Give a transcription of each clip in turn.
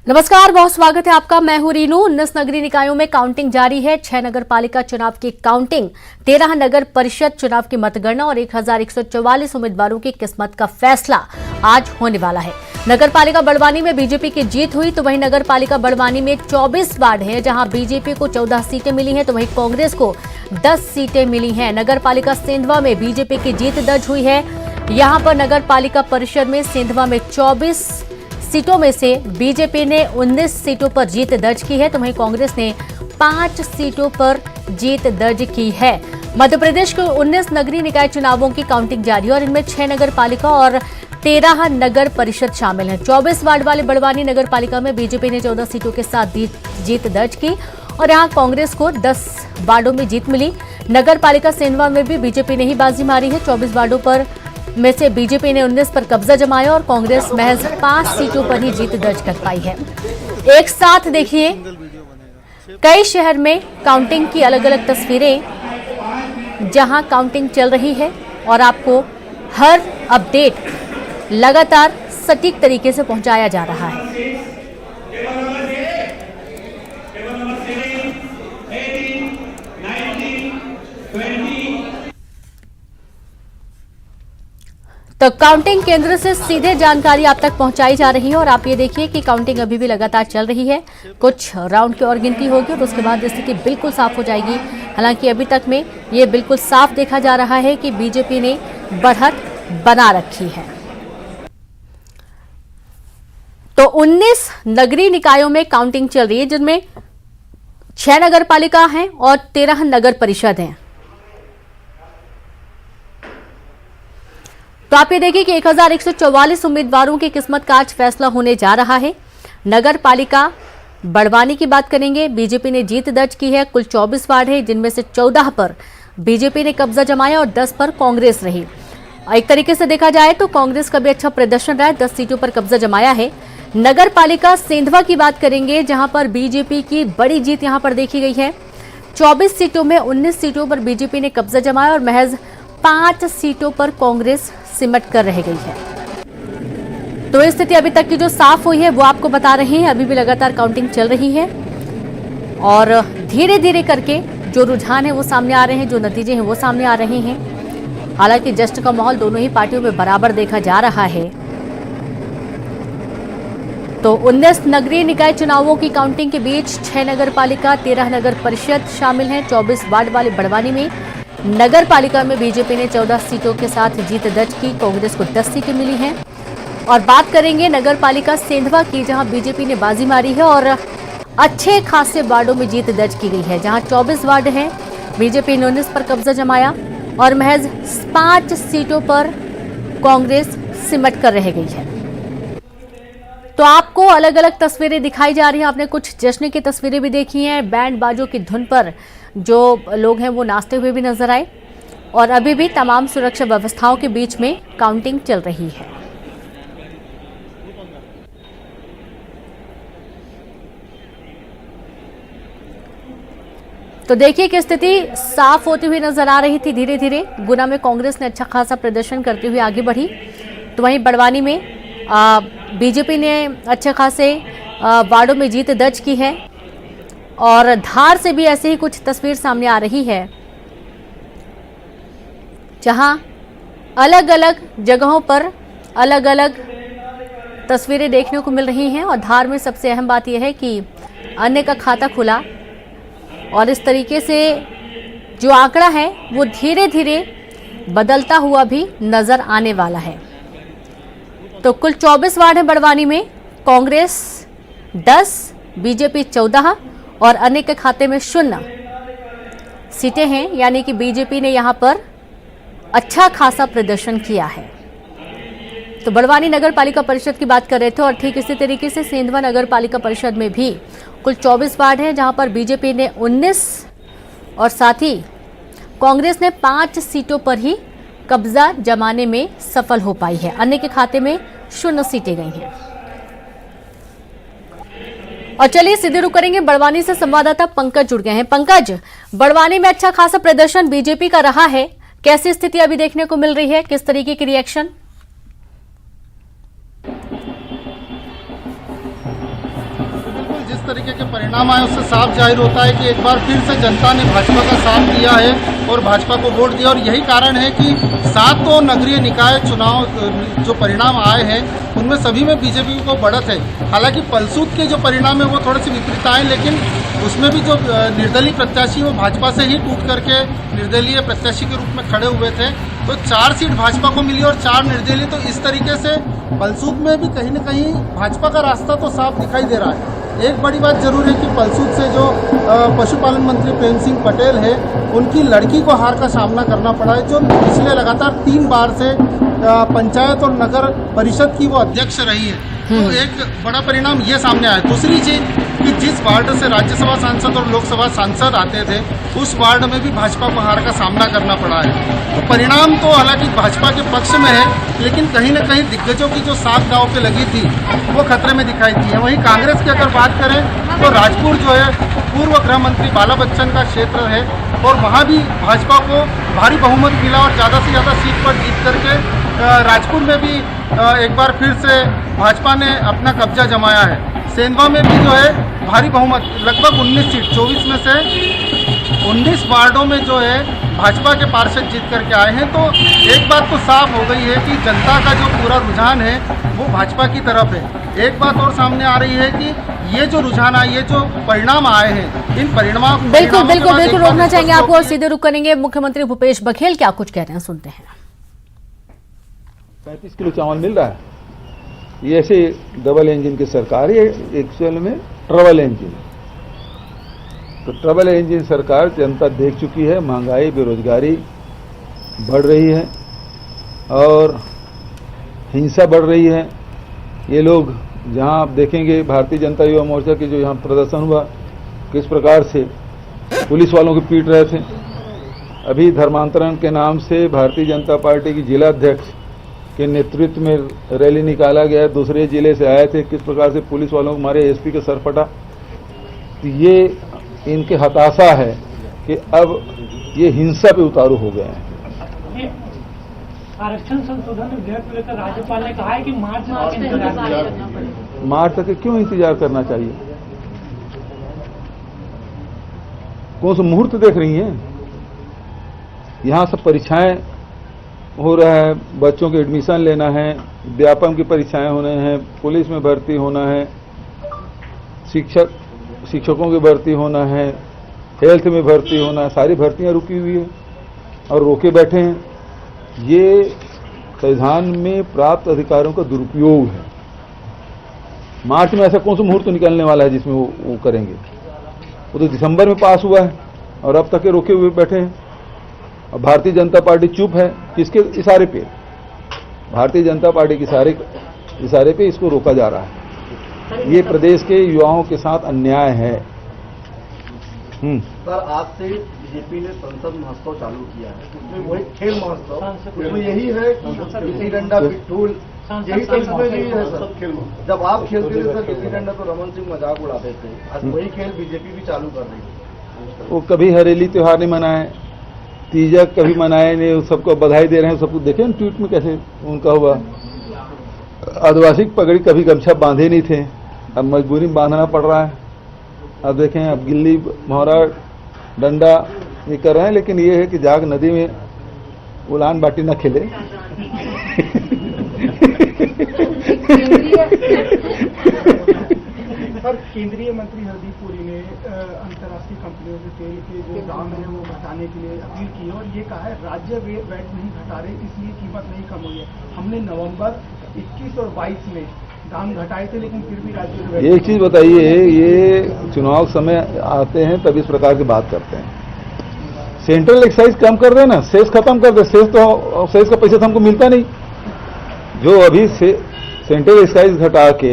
नमस्कार, बहुत स्वागत है आपका। मैं हूं रीनू। 19 नगरीय निकायों में काउंटिंग जारी है। 6 नगर पालिका चुनाव की काउंटिंग, 13 नगर परिषद चुनाव की मतगणना और 1144 उम्मीदवारों की किस्मत का फैसला आज होने वाला है। नगर पालिका बड़वानी में बीजेपी की जीत हुई, तो वहीं नगर पालिका बड़वानी में 24 वार्ड है जहां बीजेपी को 14 सीटें मिली हैं, तो वहीं कांग्रेस को 10 सीटें मिली हैं। नगर पालिका सेंधवा में बीजेपी की जीत दर्ज हुई है। यहां पर नगर पालिका परिषद में सेंधवा में 24 सीटों में से बीजेपी ने 19 सीटों पर जीत दर्ज की है, तो वहीं कांग्रेस ने 5 सीटों पर जीत दर्ज की है। मध्य प्रदेश के 19 नगरीय निकाय चुनावों की काउंटिंग जारी है और इनमें 6 नगर पालिका और 13 नगर परिषद शामिल हैं। 24 वार्ड वाले बड़वानी नगर पालिका में बीजेपी ने 14 सीटों के साथ जीत दर्ज की और यहां कांग्रेस को 10 वार्डों में जीत मिली। नगर पालिका सेंधवा में भी बीजेपी ने ही बाजी मारी है। 24 वार्डों पर में से बीजेपी ने 19 पर कब्जा जमाया और कांग्रेस महज 5 सीटों पर ही जीत दर्ज कर पाई है। एक साथ देखिए कई शहर में काउंटिंग की अलग अलग तस्वीरें, जहां काउंटिंग चल रही है और आपको हर अपडेट लगातार सटीक तरीके से पहुंचाया जा रहा है। तो काउंटिंग केंद्र से सीधे जानकारी आप तक पहुंचाई जा रही है और आप ये देखिए कि काउंटिंग अभी भी लगातार चल रही है। कुछ राउंड की और गिनती होगी और उसके बाद स्थिति बिल्कुल साफ हो जाएगी। हालांकि अभी तक में ये बिल्कुल साफ देखा जा रहा है कि बीजेपी ने बढ़त बना रखी है। तो 19 नगरीय निकायों में काउंटिंग चल रही है, जिनमें 6 नगर पालिका हैं और 13 नगर परिषद हैं। तो आप ये देखिए कि 1144 उम्मीदवारों की किस्मत का आज फैसला होने जा रहा है। नगर पालिका बड़वानी की बात करेंगे, बीजेपी ने जीत दर्ज की है। कुल 24 वार्ड है, जिनमें से 14 पर बीजेपी ने कब्जा जमाया और 10 पर कांग्रेस रही। एक तरीके से देखा जाए तो कांग्रेस का भी अच्छा प्रदर्शन रहा है, 10 सीटों पर कब्जा जमाया है। नगर पालिका सेंधवा की बात करेंगे, जहां पर बीजेपी की बड़ी जीत यहां पर देखी गई है। 24 सीटों में 19 सीटों पर बीजेपी ने कब्जा जमाया और महज 5 सीटों पर कांग्रेस सिमट कर रह गई है। तो स्थिति अभी तक की जो साफ हुई है वो आपको बता रहे हैं। अभी भी लगातार काउंटिंग चल रही है और धीरे धीरे करके जो रुझान है वो सामने आ रहे हैं, जो नतीजे हैं वो सामने आ रहे हैं। हालांकि जश्न का माहौल दोनों ही पार्टियों में बराबर देखा जा रहा है। तो 19 नगरीय निकाय चुनावों की काउंटिंग के बीच 6 नगर पालिका, 13 नगर परिषद शामिल हैं। 24 वार्ड वाले बड़वानी में नगर पालिका में बीजेपी ने 14 सीटों के साथ जीत दर्ज की, कांग्रेस को 10 सीटें मिली हैं। और बात करेंगे नगर पालिका सेंधवा की, जहां बीजेपी ने बाजी मारी है और अच्छे खासे वार्डों में जीत दर्ज की गई है। जहां 24 वार्ड हैं, बीजेपी ने 19 पर कब्जा जमाया और महज 5 सीटों पर कांग्रेस सिमट कर रह गई है। तो आपको अलग अलग तस्वीरें दिखाई जा रही हैं। आपने कुछ जश्न की तस्वीरें भी देखी हैं। बैंड बाजों की धुन पर जो लोग हैं वो नाचते हुए भी नजर आए और अभी भी तमाम सुरक्षा व्यवस्थाओं के बीच में काउंटिंग चल रही है। तो देखिए कि स्थिति साफ होती हुई नजर आ रही थी। धीरे धीरे गुना में कांग्रेस ने अच्छा खासा प्रदर्शन करते हुए आगे बढ़ी, तो वहीं बड़वानी में बीजेपी ने अच्छे खासे वार्डों में जीत दर्ज की है और धार से भी ऐसे ही कुछ तस्वीर सामने आ रही है, जहां अलग अलग जगहों पर अलग अलग तस्वीरें देखने को मिल रही हैं। और धार में सबसे अहम बात यह है कि अन्य का खाता खुला और इस तरीके से जो आंकड़ा है वो धीरे धीरे बदलता हुआ भी नजर आने वाला है। तो कुल 24 वार्ड हैं बड़वानी में, कांग्रेस 10, बीजेपी 14 और अन्य के खाते में 0 सीटें हैं। यानी कि बीजेपी ने यहां पर अच्छा खासा प्रदर्शन किया है। तो बड़वानी नगर पालिका परिषद की बात कर रहे थे और ठीक इसी तरीके से सेंधवा नगर पालिका परिषद में भी कुल 24 वार्ड हैं, जहां पर बीजेपी ने 19 और साथ ही कांग्रेस ने 5 सीटों पर ही कब्जा जमाने में सफल हो पाई है। अन्य के खाते में 0 सीटें गई हैं। और चलिए सीधे रुक करेंगे, बड़वानी से संवाददाता पंकज जुड़ गए हैं। पंकज, बड़वानी में अच्छा खासा प्रदर्शन बीजेपी का रहा है, कैसी स्थिति अभी देखने को मिल रही है, किस तरीके की रिएक्शन? तरीके के परिणाम आए उससे साफ जाहिर होता है कि एक बार फिर से जनता ने भाजपा का साथ दिया है और भाजपा को वोट दिया। और यही कारण है कि 7 नगरीय निकाय चुनाव जो परिणाम आए हैं उनमें सभी में बीजेपी को बढ़त है। हालांकि पलसूद के जो परिणाम है वो थोड़े से विपरीत आए, लेकिन उसमें भी जो निर्दलीय प्रत्याशी वो भाजपा से ही टूट करके निर्दलीय प्रत्याशी के रूप में खड़े हुए थे। तो 4 सीट भाजपा को मिली और 4 निर्दलीय। तो इस तरीके से पलसूद में भी कहीं न कहीं भाजपा का रास्ता तो साफ दिखाई दे रहा है। एक बड़ी बात जरूर है कि पलसूद से जो पशुपालन मंत्री प्रेम सिंह पटेल है उनकी लड़की को हार का सामना करना पड़ा है, जो पिछले लगातार 3 बार से पंचायत और नगर परिषद की वो अध्यक्ष रही है। तो एक बड़ा परिणाम ये सामने आया। दूसरी चीज कि जिस वार्ड से राज्यसभा सांसद और लोकसभा सांसद आते थे उस वार्ड में भी भाजपा को हार का सामना करना पड़ा है। तो परिणाम तो हालांकि भाजपा के पक्ष में है, लेकिन कहीं न कहीं दिग्गजों की जो साख दांव पे लगी थी वो खतरे में दिखाई दी है। वहीं कांग्रेस की अगर बात करें तो राजपुर जो है पूर्व गृह मंत्री बाला बच्चन का क्षेत्र है और वहाँ भी भाजपा को भारी बहुमत मिला और ज़्यादा से ज़्यादा सीट पर जीत करके राजपुर में भी एक बार फिर से भाजपा ने अपना कब्जा जमाया है। सेंधवा में भी जो है भारी बहुमत लगभग 19 सीट 24 में से 19 वार्डों में जो है भाजपा के पार्षद जीत करके आए हैं। तो एक बात तो साफ हो गई है कि जनता का जो पूरा रुझान है वो भाजपा की तरफ है। एक बात और सामने आ रही है कि ये जो रुझान आए, ये जो परिणाम आए हैं, इन परिणाम बिल्कुल रोकना चाहेंगे आपको और सीधे रुक करेंगे। मुख्यमंत्री भूपेश बघेल क्या कुछ कह रहे हैं, सुनते हैं। 35 किलो चावल मिल रहा है। ये ऐसे डबल इंजन की सरकार है, एक्चुअल में ट्रबल इंजन। तो ट्रबल इंजन सरकार जनता देख चुकी है। महंगाई, बेरोजगारी बढ़ रही है और हिंसा बढ़ रही है। ये लोग जहां आप देखेंगे भारतीय जनता युवा मोर्चा के जो यहाँ प्रदर्शन हुआ, किस प्रकार से पुलिस वालों को पीट रहे थे। अभी धर्मांतरण के नाम से भारतीय जनता पार्टी की जिला अध्यक्ष के नेतृत्व में रैली निकाला गया, दूसरे जिले से आए थे, किस प्रकार से पुलिस वालों को मारे, एसपी का सर फटा। तो ये इनके हताशा है कि अब ये हिंसा पे उतारू हो गए हैं। आरक्षण संशोधन विधेयक को लेकर राज्यपाल ने कहा है कि मार्च तक क्यों इंतजार करना चाहिए? कौन सा मुहूर्त देख रही हैं? यहाँ सब परीक्षाएं हो रहा है, बच्चों के एडमिशन लेना है, व्यापम की परीक्षाएं होने हैं, पुलिस में भर्ती होना है, शिक्षकों की भर्ती होना है, हेल्थ में भर्ती होना है। सारी भर्तियां रुकी हुई है और रोके बैठे हैं। ये संविधान में प्राप्त अधिकारों का दुरुपयोग है। मार्च में ऐसा कौन सा मुहूर्त निकलने वाला है जिसमें वो करेंगे? वो तो दिसंबर में पास हुआ है और अब तक के रोके हुए बैठे हैं। और भारतीय जनता पार्टी चुप है। किसके इशारे पे? भारतीय जनता पार्टी के इशारे पे इसको रोका जा रहा है। ये प्रदेश के युवाओं के साथ अन्याय है। सर, आज से बीजेपी ने संसद महोत्सव चालू किया है, उसमें वही खेल महोत्सव, उसमें यही है कि गिल्ली डंडा, पिट्ठूल, यही सब इसमें नहीं है सर। जब आप खेलते थे सर गिल्ली डंडा तो रमन सिंह मजाक उड़ाते थे, आज वही खेल बीजेपी भी चालू कर रही है। वो कभी हरेली त्योहार नहीं मनाए, तीजक कभी मनाए नहीं, सबको बधाई दे रहे हैं। सबको देखे ट्वीट में कैसे उनका हुआ। आदिवासी पगड़ी कभी गमछा बांधे नहीं थे, अब मजबूरी में बांधना पड़ रहा है। अब देखें, अब गिल्ली मोहरा डंडा ये कर रहे हैं, लेकिन ये है कि जाग नदी में उलान बाटी न खेले। सर, केंद्रीय मंत्री हरदीप पुरी ने अंतर्राष्ट्रीय कंपनियों के तेल के जो दाम है वो घटाने के लिए अपील की और ये कहा है राज्य वैट नहीं घटा रहे इसलिए कीमत नहीं कम हुई है। हमने नवंबर 21 और 22 में दाम घटाए थे, लेकिन फिर भी राज्य। एक चीज बताइए, ये चुनाव समय आते हैं तब इस प्रकार की बात करते हैं। सेंट्रल एक्साइज कम कर देना, सेस खत्म कर दे। सेस का पैसा तो हमको मिलता नहीं। जो अभी सेंट्रल एक्साइज घटा के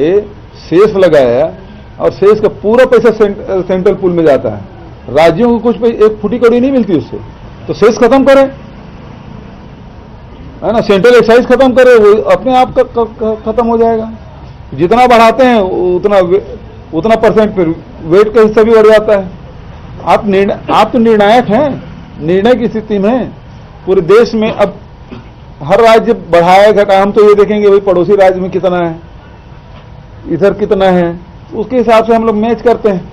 सेस लगाया और सेस का पूरा पैसा सेंट्रल पूल में जाता है। राज्यों को कुछ एक फुटी कड़ी नहीं मिलती उससे, तो सेस खत्म करें, है ना। सेंट्रल एक्साइज खत्म करें, वो अपने आप खत्म हो जाएगा। जितना बढ़ाते हैं उतना परसेंट फिर वेट का हिस्सा भी बढ़ जाता है। आप तो निर्णायक हैं, निर्णय की स्थिति में पूरे देश में। अब हर राज्य बढ़ाया घटा, हम तो ये देखेंगे भाई पड़ोसी राज्य में कितना है, इधर कितना है, उसके हिसाब से हम लोग मैच करते हैं।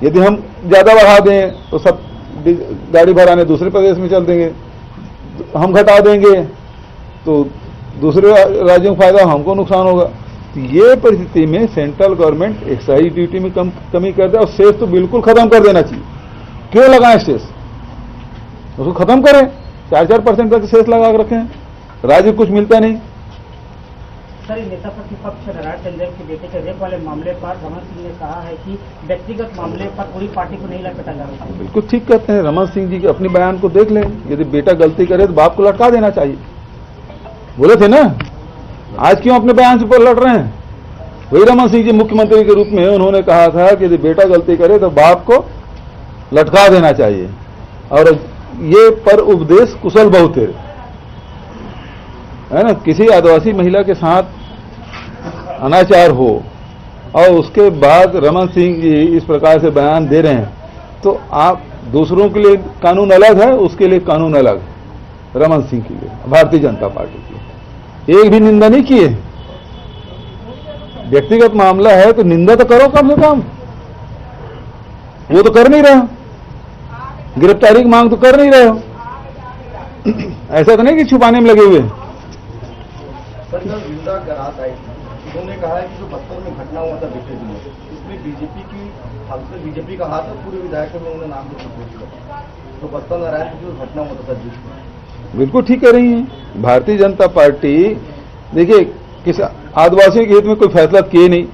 यदि हम ज्यादा बढ़ा दें तो सब गाड़ी भराने दूसरे प्रदेश में चल देंगे, हम घटा देंगे तो दूसरे राज्यों को फायदा, हमको नुकसान होगा। तो ये परिस्थिति में सेंट्रल गवर्नमेंट एक्साइज ड्यूटी में कमी कर दे और सेस तो बिल्कुल खत्म कर देना चाहिए। क्यों लगाएं सेस, उसको खत्म करें। 4% तक सेस लगा के रखें, राज्य कुछ मिलता नहीं। सर, नेता प्रतिपक्ष नारायण टंडन के बेटे के रेप वाले मामले पर रमन सिंह ने कहा है कि व्यक्तिगत मामले पर पूरी पार्टी को नहीं लटका जा रहा। बिल्कुल ठीक कहते हैं रमन सिंह जी के, अपने बयान को देख लें। यदि बेटा गलती करे तो बाप को लटका देना चाहिए, बोले थे ना। आज क्यों अपने बयान से ऊपर लड़ रहे हैं? वही रमन सिंह जी मुख्यमंत्री के रूप में उन्होंने कहा था कि यदि बेटा गलती करे तो बाप को लटका देना चाहिए। और ये पर उपदेश कुशल बहुत है ना। किसी आदिवासी महिला के साथ अनाचार हो और उसके बाद रमन सिंह जी इस प्रकार से बयान दे रहे हैं, तो आप दूसरों के लिए कानून अलग है, उसके लिए कानून अलग है। रमन सिंह के लिए, भारतीय जनता पार्टी की एक भी निंदा नहीं किए। व्यक्तिगत मामला है तो निंदा तो करो कम से कम, वो तो कर नहीं रहे। गिरफ्तारी की मांग तो कर नहीं रहे हो। ऐसा तो नहीं कि छुपाने में लगे हुए। सर, जब जिंदा करात आई उन्होंने कहा है कि जो बस्तर में घटना हुआ था बीते दिनों, इसमें बीजेपी का हाथ है, पूरे विधायकों में उन्होंने नाम दिया। तो बस्तर नारायण की जो घटना हुआ था सर, बिल्कुल ठीक कह रही है भारतीय जनता पार्टी। देखिए, किस आदिवासियों के हित में कोई फैसला किए नहीं,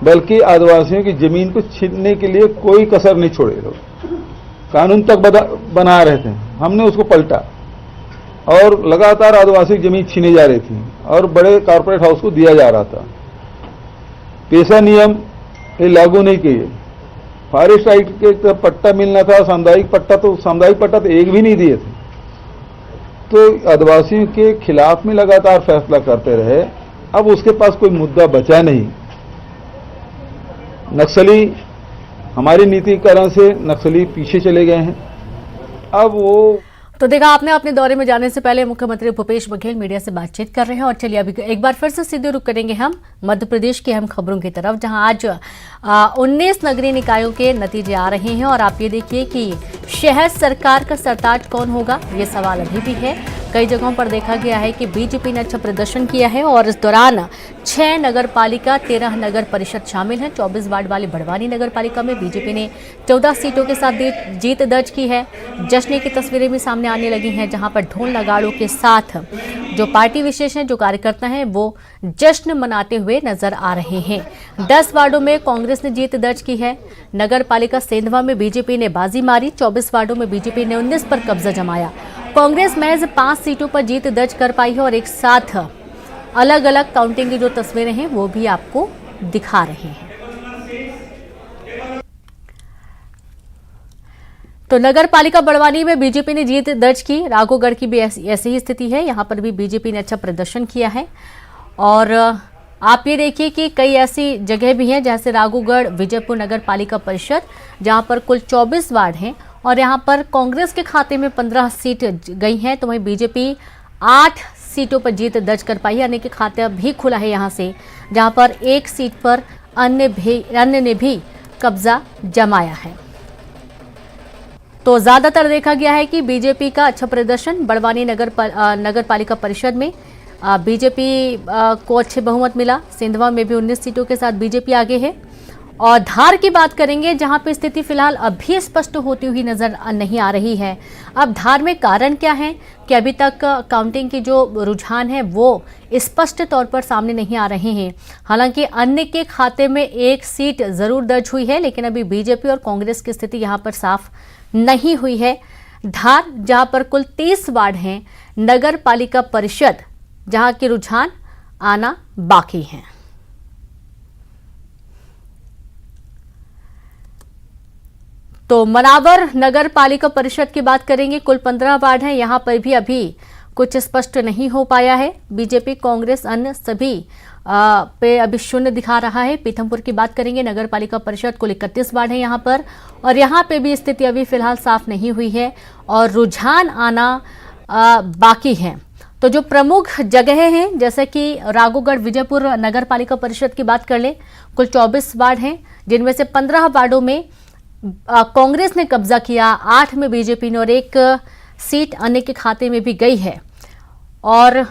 बल्कि आदिवासियों की जमीन को छीनने के लिए कोई कसर नहीं छोड़े लोग। कानून तक बना रहे थे, हमने उसको पलटा और लगातार आदिवासी जमीन छीने जा रही थी और बड़े कॉर्पोरेट हाउस को दिया जा रहा था। पेशा नियम ये लागू नहीं किए। फॉरेस्ट राइट के पट्टा मिलना था, सामुदायिक पट्टा तो एक भी नहीं दिए थे। तो आदिवासियों के खिलाफ में लगातार फैसला करते रहे। अब उसके पास कोई मुद्दा बचा नहीं। नक्सली, हमारी नीतिकरण से नक्सली पीछे चले गए हैं। अब वो तो देखा आपने, अपने दौरे में जाने से पहले मुख्यमंत्री भूपेश बघेल मीडिया से बातचीत कर रहे हैं। और चलिए अभी एक बार फिर से सीधे रुख करेंगे हम मध्य प्रदेश की अहम खबरों की तरफ, जहां आज 19 नगरीय निकायों के नतीजे आ रहे हैं। और आप ये देखिए कि शहर सरकार का सरताज कौन होगा, ये सवाल अभी भी है। कई जगहों पर देखा गया है कि बीजेपी ने अच्छा प्रदर्शन किया है और इस दौरान 6 नगर पालिका 13 नगर परिषद शामिल हैं। 24 वार्ड वाली बड़वानी नगर पालिका में बीजेपी ने 14 सीटों के साथ जीत दर्ज की है। जश्न की तस्वीरें भी सामने आने लगी हैं, जहां पर ढोल नगाड़ों के साथ जो पार्टी विशेष हैं, जो कार्यकर्ता हैं, वो जश्न मनाते हुए नजर आ रहे हैं। 10 वार्डों में कांग्रेस ने जीत दर्ज की है। नगर पालिका सेंधवा में बीजेपी ने बाजी मारी। 24 वार्डों में बीजेपी ने 19 पर कब्जा जमाया। कांग्रेस महज 5 सीटों पर जीत दर्ज कर पाई है और एक साथ अलग अलग काउंटिंग की जो तस्वीरें हैं वो भी आपको दिखा रहे हैं। तो नगर पालिका बड़वानी में बीजेपी ने जीत दर्ज की। राघोगढ़ की भी ऐसी ही स्थिति है, यहां पर भी बीजेपी ने अच्छा प्रदर्शन किया है। और आप ये देखिए कि कई ऐसी जगह भी हैं, जैसे राघोगढ़ विजयपुर नगर पालिका परिषद, जहां पर कुल 24 वार्ड हैं और यहां पर कांग्रेस के खाते में 15 सीट गई हैं, तो वहीं बीजेपी 8 सीटों पर जीत दर्ज कर पाई। अन्य के खाता भी खुला है यहां से, जहां पर 1 सीट पर अन्य ने भी कब्जा जमाया है। तो ज्यादातर देखा गया है कि बीजेपी का अच्छा प्रदर्शन बड़वानी नगर पालिका परिषद में बीजेपी को अच्छे बहुमत मिला। सिंधवा में भी 19 सीटों के साथ बीजेपी आगे है। और धार की बात करेंगे, जहां पे स्थिति फिलहाल अभी स्पष्ट होती हुई नजर नहीं आ रही है। अब धार में कारण क्या है कि अभी तक काउंटिंग की जो रुझान है वो स्पष्ट तौर पर सामने नहीं आ रहे हैं। हालांकि अन्य के खाते में 1 सीट जरूर दर्ज हुई है, लेकिन अभी बीजेपी और कांग्रेस की स्थिति यहां पर साफ नहीं हुई है। धार, जहां पर कुल 30 वार्ड हैं, नगर पालिका परिषद जहां के रुझान आना बाकी हैं। तो मनावर नगर पालिका परिषद की बात करेंगे, कुल 15 वार्ड हैं, यहां पर भी अभी कुछ स्पष्ट नहीं हो पाया है। बीजेपी, कांग्रेस, अन्य सभी पे अभी शून्य दिखा रहा है। पीथमपुर की बात करेंगे, नगर पालिका परिषद कुल 31 वार्ड है यहां पर, और यहां पे भी स्थिति अभी फिलहाल साफ नहीं हुई है और रुझान आना बाकी है। तो जो प्रमुख जगहें हैं जैसे कि राघोगढ़ विजयपुर नगर पालिका परिषद की बात कर लें, कुल 24 वार्ड हैं, जिनमें से 15 वार्डों में कांग्रेस ने कब्जा किया, 8 में बीजेपी ने और 1 सीट अन्य के खाते में भी गई है। और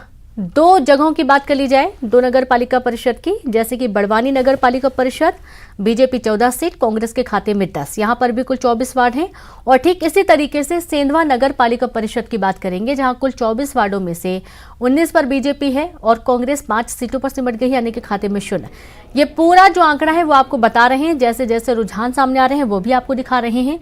2 जगहों की बात कर ली जाए 2 नगर पालिका परिषद की, जैसे कि बड़वानी नगर पालिका परिषद बीजेपी 14 सीट, कांग्रेस के खाते में 10, यहां पर भी कुल 24 वार्ड हैं। और ठीक इसी तरीके से सेंधवा नगर पालिका परिषद की बात करेंगे, जहां कुल 24 वार्डों में से 19 पर बीजेपी है और कांग्रेस 5 सीटों पर सिमट गई, यानी कि खाते में 0। ये पूरा जो आंकड़ा है वो आपको बता रहे हैं, जैसे जैसे रुझान सामने आ रहे हैं वो भी आपको दिखा रहे हैं।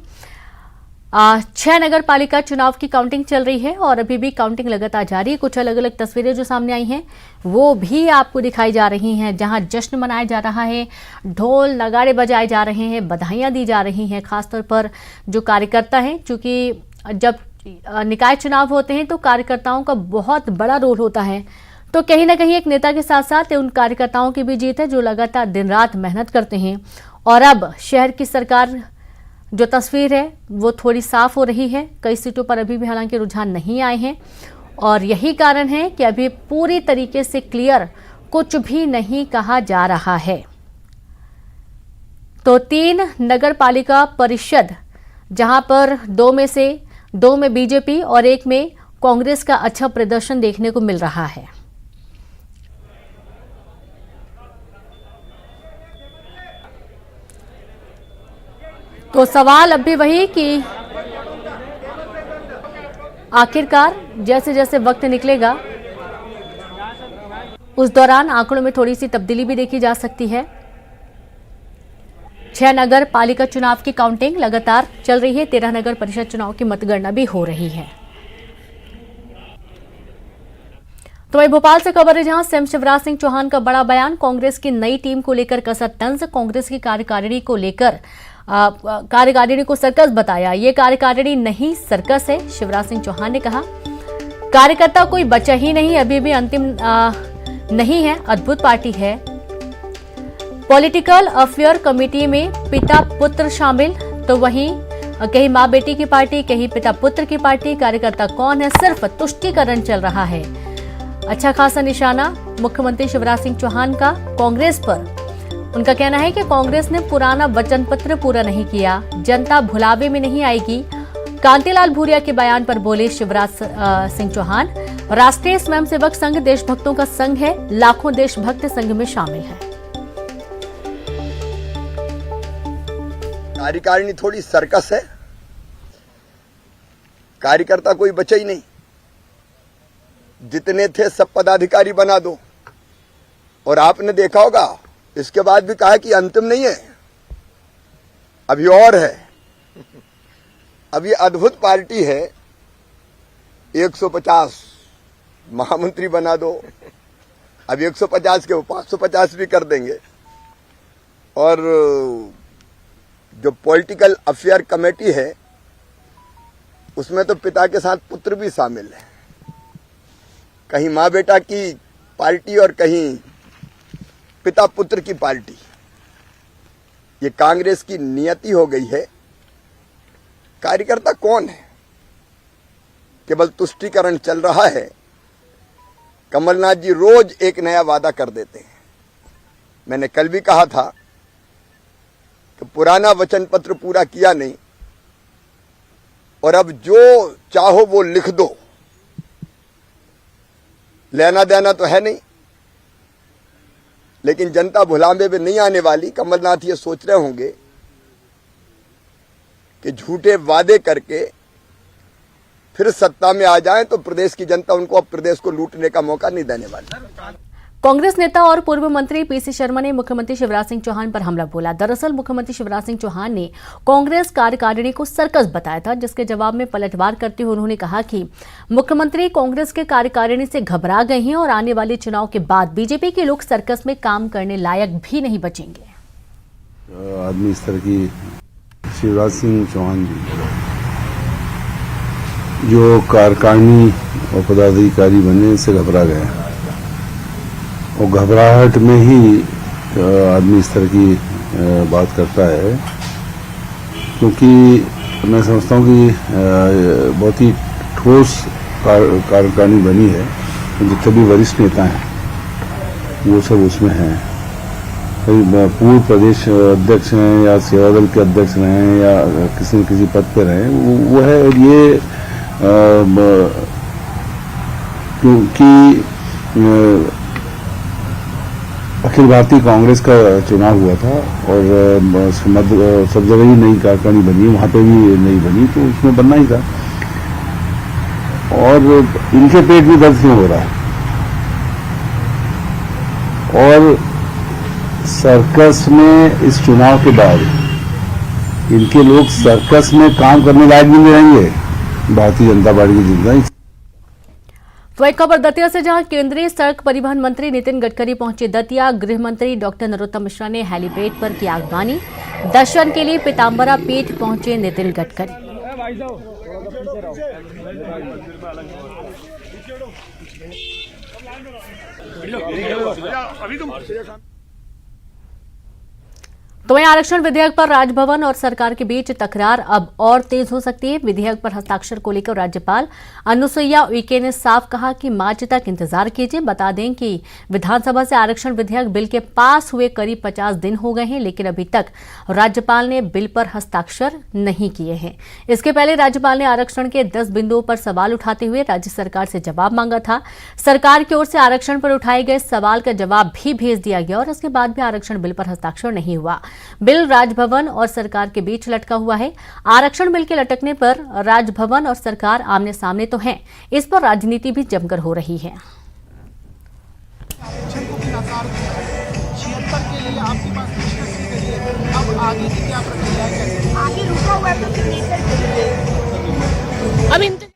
6 नगर पालिका चुनाव की काउंटिंग चल रही है और अभी भी काउंटिंग लगातार जारी है। कुछ अलग अलग तस्वीरें जो सामने आई हैं वो भी आपको दिखाई जा रही हैं, जहां जश्न मनाया जा रहा है, ढोल नगाड़े बजाए जा रहे हैं, बधाइयां दी जा रही हैं। खासतौर पर जो कार्यकर्ता हैं, क्योंकि जब निकाय चुनाव होते हैं तो कार्यकर्ताओं का बहुत बड़ा रोल होता है, तो कहीं ना कहीं एक नेता के साथ साथ उन कार्यकर्ताओं की भी जीत है जो लगातार दिन रात मेहनत करते हैं। और अब शहर की सरकार जो तस्वीर है वो थोड़ी साफ हो रही है, कई सीटों पर अभी भी हालांकि रुझान नहीं आए हैं और यही कारण है कि अभी पूरी तरीके से क्लियर कुछ भी नहीं कहा जा रहा है। तो 3 नगर पालिका परिषद, जहां पर 2 में बीजेपी और 1 में कांग्रेस का अच्छा प्रदर्शन देखने को मिल रहा है। तो सवाल अब भी वही कि आखिरकार जैसे जैसे वक्त निकलेगा उस दौरान आंकड़ों में थोड़ी सी तब्दीली भी देखी जा सकती है। 6 नगर पालिका चुनाव की काउंटिंग लगातार चल रही है, 13 नगर परिषद चुनाव की मतगणना भी हो रही है। तो वही भोपाल से खबर है, जहां सीएम शिवराज सिंह चौहान का बड़ा बयान, कांग्रेस की नई टीम को लेकर कसा तंज, कांग्रेस की कार्यकारिणी को लेकर कार्यकारिणी को सर्कस बताया। ये कार्यकारिणी नहीं सर्कस है, शिवराज सिंह चौहान ने कहा। कार्यकर्ता कोई बचा ही नहीं, अभी भी अंतिम नहीं है, अद्भुत पार्टी है। पॉलिटिकल अफेयर कमेटी में पिता पुत्र शामिल, तो वहीं कहीं मां बेटी की पार्टी, कहीं पिता पुत्र की पार्टी। कार्यकर्ता कौन है, सिर्फ तुष्टीकरण चल रहा है। अच्छा खासा निशाना मुख्यमंत्री शिवराज सिंह चौहान का कांग्रेस पर। उनका कहना है कि कांग्रेस ने पुराना वचन पत्र पूरा नहीं किया, जनता भुलावे में नहीं आएगी। कांतिलाल भूरिया के बयान पर बोले शिवराज सिंह चौहान, राष्ट्रीय स्वयंसेवक संघ देशभक्तों का संघ है, लाखों देशभक्त संघ में शामिल है। कार्यकारिणी थोड़ी सर्कस है, कार्यकर्ता कोई बचा ही नहीं, जितने थे सब पदाधिकारी बना दो। और आपने देखा होगा इसके बाद भी कहा कि अंतिम नहीं है, अभी और है। अब ये अद्भुत पार्टी है, 150 महामंत्री बना दो, अब 150 के वो 550 भी कर देंगे। और जो पॉलिटिकल अफेयर कमेटी है उसमें तो पिता के साथ पुत्र भी शामिल है, कहीं माँ बेटा की पार्टी और कहीं पिता पुत्र की पार्टी। ये कांग्रेस की नियति हो गई है। कार्यकर्ता कौन है, केवल तुष्टीकरण चल रहा है। कमलनाथ जी रोज एक नया वादा कर देते हैं। मैंने कल भी कहा था कि पुराना वचन पत्र पूरा किया नहीं और अब जो चाहो वो लिख दो, लेना देना तो है नहीं। लेकिन जनता भुलावे में नहीं आने वाली। कमलनाथ ये सोच रहे होंगे कि झूठे वादे करके फिर सत्ता में आ जाएं तो प्रदेश की जनता उनको अब प्रदेश को लूटने का मौका नहीं देने वाली। कांग्रेस नेता और पूर्व मंत्री पीसी शर्मा ने मुख्यमंत्री शिवराज सिंह चौहान पर हमला बोला। दरअसल मुख्यमंत्री शिवराज सिंह चौहान ने कांग्रेस कार्यकारिणी को सर्कस बताया था, जिसके जवाब में पलटवार करते हुए उन्होंने कहा कि मुख्यमंत्री कांग्रेस के कार्यकारिणी से घबरा गए हैं और आने वाले चुनाव के बाद बीजेपी के लोग सर्कस में काम करने लायक भी नहीं बचेंगे। आदमी इस तरह की शिवराज सिंह चौहान जी जो कार्यकारिणी और पदाधिकारी बने से घबरा गए और घबराहट में ही आदमी इस तरह की बात करता है, क्योंकि मैं समझता हूँ कि बहुत ही ठोस कार्यकारिणी बनी है जितने भी वरिष्ठ नेता हैं वो सब उसमें हैं। पूर्व प्रदेश अध्यक्ष हैं या सेवादल के अध्यक्ष रहे हैं या किसी न किसी पद पे रहे वो है। और ये क्योंकि अखिल भारतीय कांग्रेस का चुनाव हुआ था और सब जगह ही नई कार्यकारिणी बनी, वहां पे भी नहीं बनी, तो उसमें बनना ही था। और इनके पेट भी दर्द क्यों हो रहा है? और सर्कस में इस चुनाव के बाद इनके लोग सर्कस में काम करने लायक भी नहीं रहेंगे भारतीय जनता पार्टी की जिंदगी। तो एक खबर दतिया से, जहां केंद्रीय सड़क परिवहन मंत्री नितिन गडकरी पहुंचे दतिया। गृह मंत्री डॉक्टर नरोत्तम मिश्रा ने हेलीपैड पर की आगवानी। दर्शन के लिए पीताम्बरा पीठ पहुंचे नितिन गडकरी। तो वहीं आरक्षण विधेयक पर राजभवन और सरकार के बीच तकरार अब और तेज हो सकती है। विधेयक पर हस्ताक्षर को लेकर राज्यपाल अनुसुईया उइके ने साफ कहा कि मार्च तक इंतजार कीजिए। बता दें कि विधानसभा से आरक्षण विधेयक बिल के पास हुए करीब 50 दिन हो गए हैं, लेकिन अभी तक राज्यपाल ने बिल पर हस्ताक्षर नहीं किए हैं। इसके पहले राज्यपाल ने आरक्षण के 10 बिंदुओं पर सवाल उठाते हुए राज्य सरकार से जवाब मांगा था। सरकार की ओर से आरक्षण पर उठाए गए सवाल का जवाब भी भेज दिया गया और इसके बाद भी आरक्षण बिल पर हस्ताक्षर नहीं हुआ। बिल राजभवन और सरकार के बीच लटका हुआ है। आरक्षण बिल के लटकने पर राजभवन और सरकार आमने सामने तो हैं, इस पर राजनीति भी जमकर हो रही है। आरक्षण को भी नकार दिया है। 76 के लिए आपके पास निष्कर्ष के लिए अब आगे की क्या प्रक्रिया है? आगे रुका हुआ है तो फिर लेकर